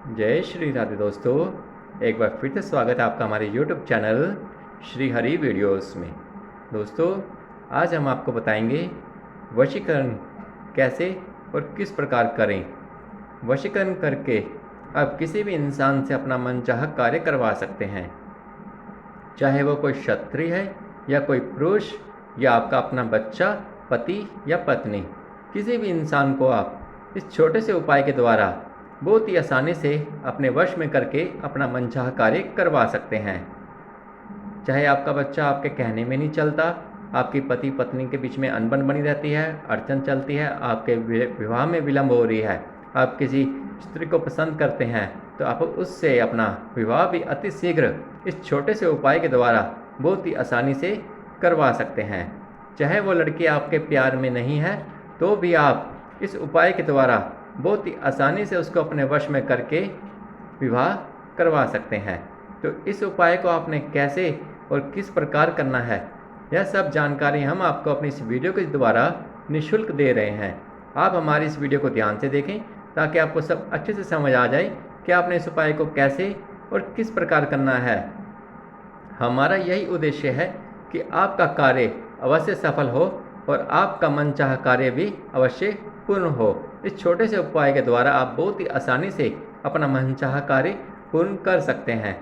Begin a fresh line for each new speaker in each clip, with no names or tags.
जय श्री राधे दोस्तों, एक बार फिर से स्वागत है आपका हमारे YouTube channel Shri Hari videos में। दोस्तों, आज हम आपको बताएंगे वशीकरण कैसे और किस प्रकार करें। वशीकरण करके आप किसी भी इंसान से अपना मनचाहा कार्य करवा सकते हैं, चाहे वो कोई क्षत्रिय है या कोई पुरुष या आपका अपना बच्चा, पति या पत्नी। किसी भी इंसान को आप इस छोटे से उपाय के द्वारा बहुत ही आसानी से अपने वश में करके अपना मनचाहा कार्य करवा सकते हैं। चाहे आपका बच्चा आपके कहने में नहीं चलता, आपकी पति पत्नी के बीच में अनबन बनी रहती है, अड़चन चलती है, आपके विवाह में विलंब हो रही है, आप किसी स्त्री को पसंद करते हैं, तो आप उससे अपना विवाह भी अति शीघ्र इस छोटे से उपाय के द्वारा बहुत ही आसानी से करवा सकते हैं। चाहे वो लड़की आपके प्यार में नहीं है तो भी आप इस उपाय के द्वारा बहुत ही आसानी से उसको अपने वश में करके विवाह करवा सकते हैं। तो इस उपाय को आपने कैसे और किस प्रकार करना है, यह सब जानकारी हम आपको अपनी इस वीडियो के द्वारा निःशुल्क दे रहे हैं। आप हमारी इस वीडियो को ध्यान से देखें ताकि आपको सब अच्छे से समझ आ जाए कि आपने इस उपाय को कैसे और किस प्रकार करना है। हमारा यही उद्देश्य है कि आपका कार्य अवश्य सफल हो और आपका मनचाहा कार्य भी अवश्य पूर्ण हो। इस छोटे से उपाय के द्वारा आप बहुत ही आसानी से अपना मनचाहा कार्य पूर्ण कर सकते हैं।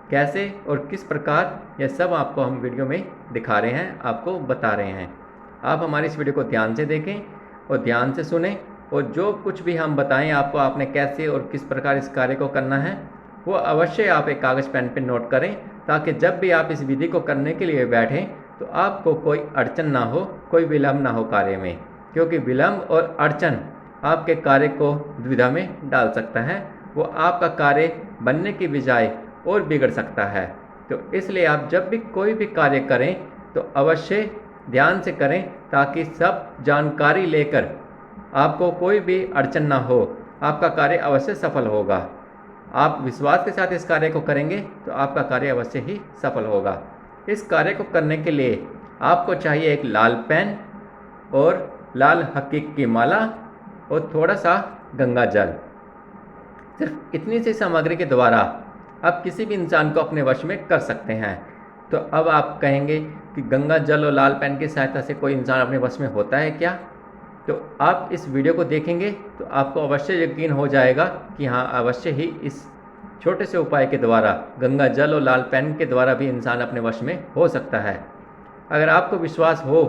कैसे और किस प्रकार, यह सब आपको हम वीडियो में दिखा रहे हैं, आपको बता रहे हैं। आप हमारी इस वीडियो को ध्यान से देखें और ध्यान से सुनें, और जो कुछ भी हम बताएं आपको आपने कैसे और किस प्रकार इस कार्य को करना है, वो अवश्य आप एक कागज़ पेन पर नोट करें, ताकि जब भी आप इस विधि को करने के लिए बैठें तो आपको कोई अड़चन ना हो, कोई विलम्ब ना हो कार्य में, क्योंकि विलम्ब और अड़चन आपके कार्य को दुविधा में डाल सकता है। वो आपका कार्य बनने की बजाय और बिगड़ सकता है। तो इसलिए आप जब भी कोई भी कार्य करें तो अवश्य ध्यान से करें, ताकि सब जानकारी लेकर आपको कोई भी अड़चन ना हो, आपका कार्य अवश्य सफल होगा। आप विश्वास के साथ इस कार्य को करेंगे तो आपका कार्य अवश्य ही सफल होगा। इस कार्य को करने के लिए आपको चाहिए एक लाल पेन और लाल हकीक की माला और थोड़ा सा गंगा जल। सिर्फ इतनी सी सामग्री के द्वारा आप किसी भी इंसान को अपने वश में कर सकते हैं। तो अब आप कहेंगे कि गंगा जल और लाल पेन की सहायता से कोई इंसान अपने वश में होता है क्या? तो आप इस वीडियो को देखेंगे तो आपको अवश्य यकीन हो जाएगा कि हाँ, अवश्य ही इस छोटे से उपाय के द्वारा गंगा जल और लाल पेन के द्वारा भी इंसान अपने वश में हो सकता है। अगर आपको विश्वास हो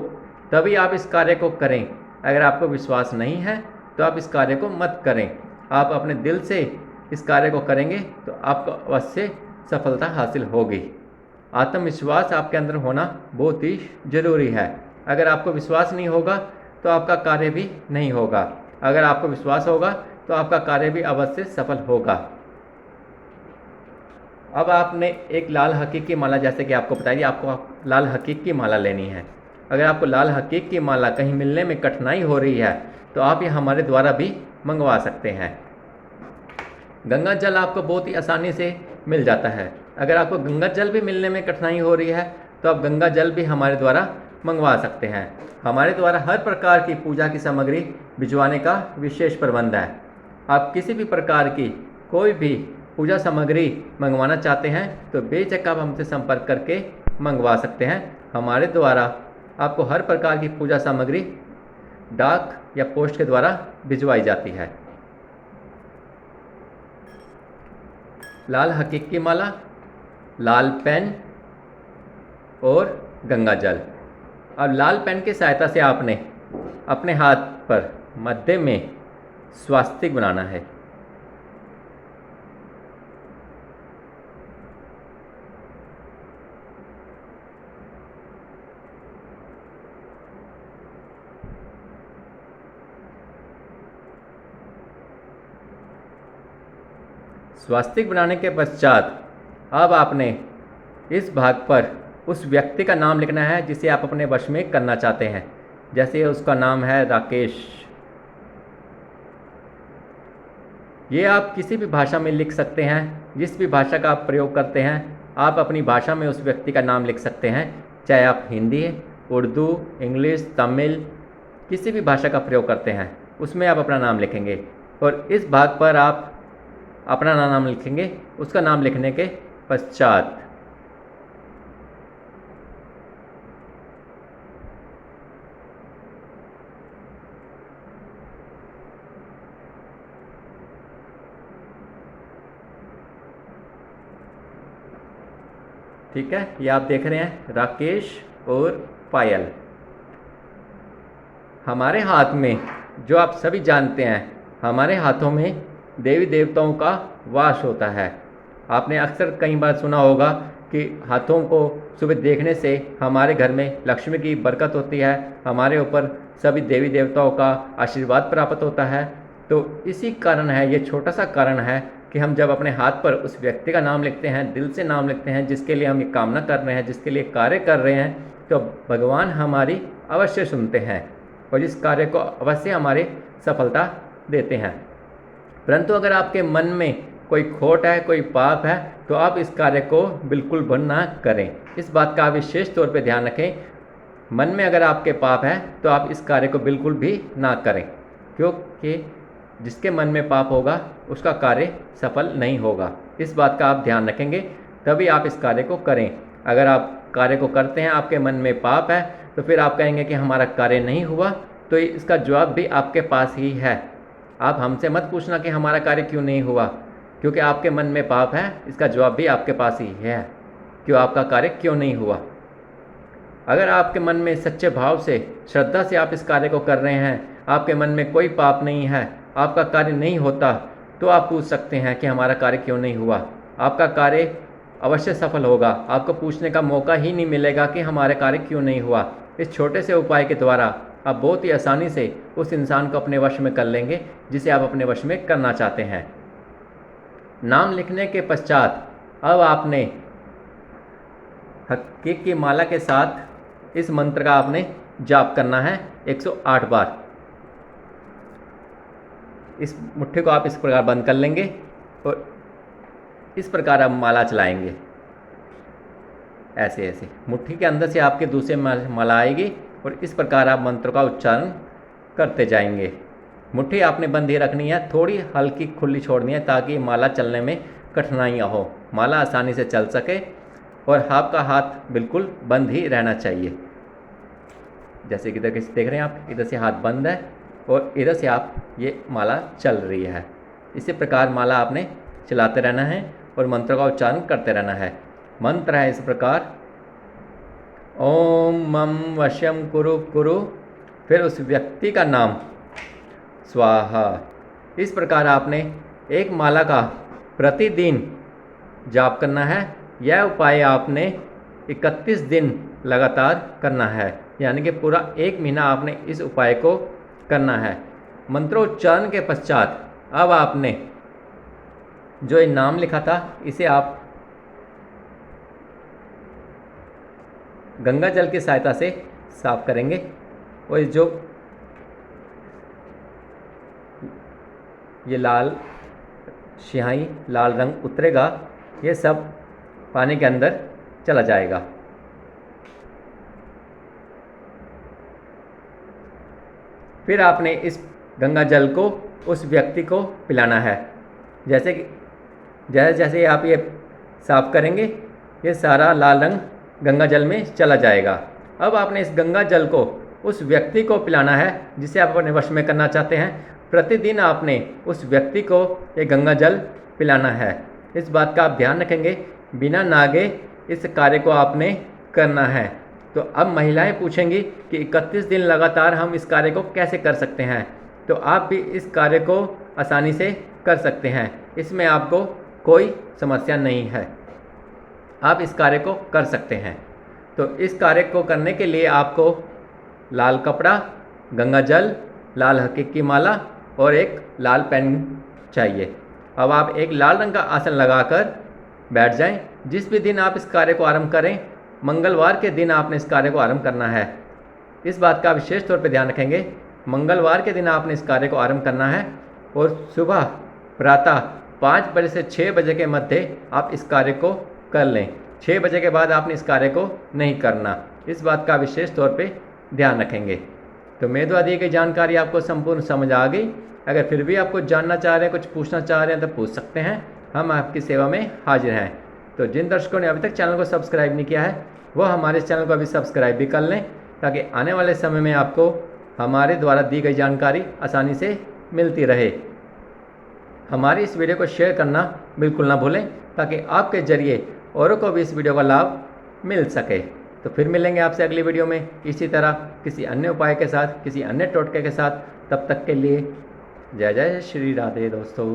तभी आप इस कार्य को करें। अगर आपको विश्वास नहीं है तो आप इस कार्य को मत करें। आप अपने दिल से इस कार्य को करेंगे तो आपको अवश्य सफलता हासिल होगी। आत्मविश्वास आपके अंदर होना बहुत ही ज़रूरी है। अगर आपको विश्वास नहीं होगा तो आपका कार्य भी नहीं होगा। अगर आपको विश्वास होगा तो आपका कार्य भी अवश्य सफल होगा। अब आपने एक लाल हकीक की माला, जैसे कि आपको बताइए, आपको लाल हकीक की माला लेनी है। अगर आपको लाल हकीक की माला कहीं मिलने में कठिनाई हो रही है तो आप ये हमारे द्वारा भी मंगवा सकते हैं। गंगा जल आपको बहुत ही आसानी से मिल जाता है। अगर आपको गंगा जल भी मिलने में कठिनाई हो रही है तो आप गंगा जल भी हमारे द्वारा मंगवा सकते हैं। हमारे द्वारा हर प्रकार की पूजा की सामग्री भिजवाने का विशेष प्रबंध है। आप किसी भी प्रकार की कोई भी पूजा सामग्री मंगवाना चाहते हैं तो बेझिझक आप हमसे संपर्क करके मंगवा सकते हैं। हमारे द्वारा आपको हर प्रकार की पूजा सामग्री डाक या पोस्ट के द्वारा भिजवाई जाती है। लाल हकीक की माला, लाल पेन और गंगा जल। अब लाल पेन की सहायता से आपने अपने हाथ पर मध्य में स्वास्तिक बनाना है। स्वास्तिक बनाने के पश्चात अब आपने इस भाग पर उस व्यक्ति का नाम लिखना है जिसे आप अपने वश में करना चाहते हैं। जैसे उसका नाम है राकेश। ये आप किसी भी भाषा में लिख सकते हैं, जिस भी भाषा का आप प्रयोग करते हैं आप अपनी भाषा में उस व्यक्ति का नाम लिख सकते हैं। चाहे आप हिंदी, उर्दू, इंग्लिश, तमिल, किसी भी भाषा का प्रयोग करते हैं उसमें आप अपना नाम लिखेंगे। और इस भाग पर आप अपना नाम लिखेंगे। उसका नाम लिखने के पश्चात ठीक है, ये आप देख रहे हैं राकेश और पायल। हमारे हाथ में, जो आप सभी जानते हैं, हमारे हाथों में देवी देवताओं का वास होता है। आपने अक्सर कई बार सुना होगा कि हाथों को सुबह देखने से हमारे घर में लक्ष्मी की बरकत होती है, हमारे ऊपर सभी देवी देवताओं का आशीर्वाद प्राप्त होता है। तो इसी कारण है, ये छोटा सा कारण है कि हम जब अपने हाथ पर उस व्यक्ति का नाम लिखते हैं, दिल से नाम लिखते हैं, जिसके लिए हम ये कामना कर रहे हैं, जिसके लिए कार्य कर रहे हैं, तो भगवान हमारी अवश्य सुनते हैं और इस कार्य को अवश्य हमारी सफलता देते हैं। परंतु अगर आपके मन में कोई खोट है, कोई पाप है, तो आप इस कार्य को बिल्कुल बंद ना करें। इस बात का आप विशेष तौर पे ध्यान रखें। मन में अगर आपके पाप है तो आप इस कार्य को बिल्कुल भी ना करें, क्योंकि जिसके मन में पाप होगा उसका कार्य सफल नहीं होगा। इस बात का आप ध्यान रखेंगे, तभी आप इस कार्य को करें। अगर आप कार्य को करते हैं, आपके मन में पाप है, तो फिर आप कहेंगे कि हमारा कार्य नहीं हुआ, तो इसका जवाब भी आपके पास ही है। आप हमसे मत पूछना कि हमारा कार्य क्यों नहीं हुआ, क्योंकि आपके मन में पाप है। इसका जवाब भी आपके पास ही है, क्यों आपका कार्य क्यों नहीं हुआ। अगर आपके मन में सच्चे भाव से, श्रद्धा से आप इस कार्य को कर रहे हैं, आपके मन में कोई पाप नहीं है, आपका कार्य नहीं होता, तो आप पूछ सकते हैं कि हमारा कार्य क्यों नहीं हुआ। आपका कार्य अवश्य सफल होगा। आपको पूछने का मौका ही नहीं मिलेगा कि हमारा कार्य क्यों नहीं हुआ। इस छोटे से उपाय के द्वारा आप बहुत ही आसानी से उस इंसान को अपने वश में कर लेंगे जिसे आप अपने वश में करना चाहते हैं। नाम लिखने के पश्चात अब आपने हकीक की माला के साथ इस मंत्र का आपने जाप करना है 108 बार। इस मुट्ठी को आप इस प्रकार बंद कर लेंगे और इस प्रकार आप माला चलाएंगे। ऐसे ऐसे मुट्ठी के अंदर से आपके दूसरे माला आएगी और इस प्रकार आप मंत्र का उच्चारण करते जाएंगे। मुट्ठी आपने बंद ही रखनी है, थोड़ी हल्की खुली छोड़नी है ताकि माला चलने में कठिनाइयाँ हो, माला आसानी से चल सके। और आपका हाथ बिल्कुल बंद ही रहना चाहिए। जैसे कि इधर देख रहे हैं आप, इधर से हाथ बंद है और इधर से आप ये माला चल रही है। इसी प्रकार माला आपने चलाते रहना है और मंत्र का उच्चारण करते रहना है। मंत्र है इस प्रकार, ओम मम वश्यम कुरु कुरु, फिर उस व्यक्ति का नाम स्वाहा। इस प्रकार आपने एक माला का प्रतिदिन जाप करना है। यह उपाय आपने 31 दिन लगातार करना है, यानी कि पूरा 1 महीना आपने इस उपाय को करना है। मंत्रोच्चारण के पश्चात अब आपने जो ये नाम लिखा था इसे आप गंगा जल की सहायता से साफ करेंगे और जो ये लाल स्याही, लाल रंग उतरेगा, ये सब पानी के अंदर चला जाएगा। फिर आपने इस गंगा जल को उस व्यक्ति को पिलाना है। जैसे जैसे आप ये साफ करेंगे, ये सारा लाल रंग गंगा जल में चला जाएगा। अब आपने इस गंगा जल को उस व्यक्ति को पिलाना है जिसे आप अपने वश में करना चाहते हैं। प्रतिदिन आपने उस व्यक्ति को ये गंगा जल पिलाना है। इस बात का आप ध्यान रखेंगे, बिना नागे इस कार्य को आपने करना है। तो अब महिलाएं पूछेंगी कि 31 दिन लगातार हम इस कार्य को कैसे कर सकते हैं, तो आप भी इस कार्य को आसानी से कर सकते हैं। इसमें आपको कोई समस्या नहीं है, आप इस कार्य को कर सकते हैं। तो इस कार्य को करने के लिए आपको लाल कपड़ा, गंगा जल, लाल हकीक की माला और एक लाल पेन चाहिए। अब आप एक लाल रंग का आसन लगाकर बैठ जाएं। जिस भी दिन आप इस कार्य को आरंभ करें, मंगलवार के दिन आपने इस कार्य को आरंभ करना है। इस बात का विशेष तौर पर ध्यान रखेंगे, मंगलवार के दिन आपने इस कार्य को आरंभ करना है और सुबह प्रातः 5 बजे से 6 बजे के मध्य आप इस कार्य को कर लें। 6 बजे के बाद आपने इस कार्य को नहीं करना। इस बात का विशेष तौर पे ध्यान रखेंगे। तो मेरे द्वारा दी गई जानकारी आपको संपूर्ण समझ आ गई। अगर फिर भी आप कुछ जानना चाह रहे हैं, कुछ पूछना चाह रहे हैं तो पूछ सकते हैं, हम आपकी सेवा में हाजिर हैं। तो जिन दर्शकों ने अभी तक चैनल को सब्सक्राइब नहीं किया है वह हमारे चैनल को अभी सब्सक्राइब भी कर लें, ताकि आने वाले समय में आपको हमारे द्वारा दी गई जानकारी आसानी से मिलती रहे। हमारी इस वीडियो को शेयर करना बिल्कुल ना भूलें, ताकि आपके ज़रिए औरों को भी इस वीडियो का लाभ मिल सके। तो फिर मिलेंगे आपसे अगली वीडियो में इसी तरह किसी अन्य उपाय के साथ, किसी अन्य टोटके के साथ। तब तक के लिए जय जय श्री राधे दोस्तों।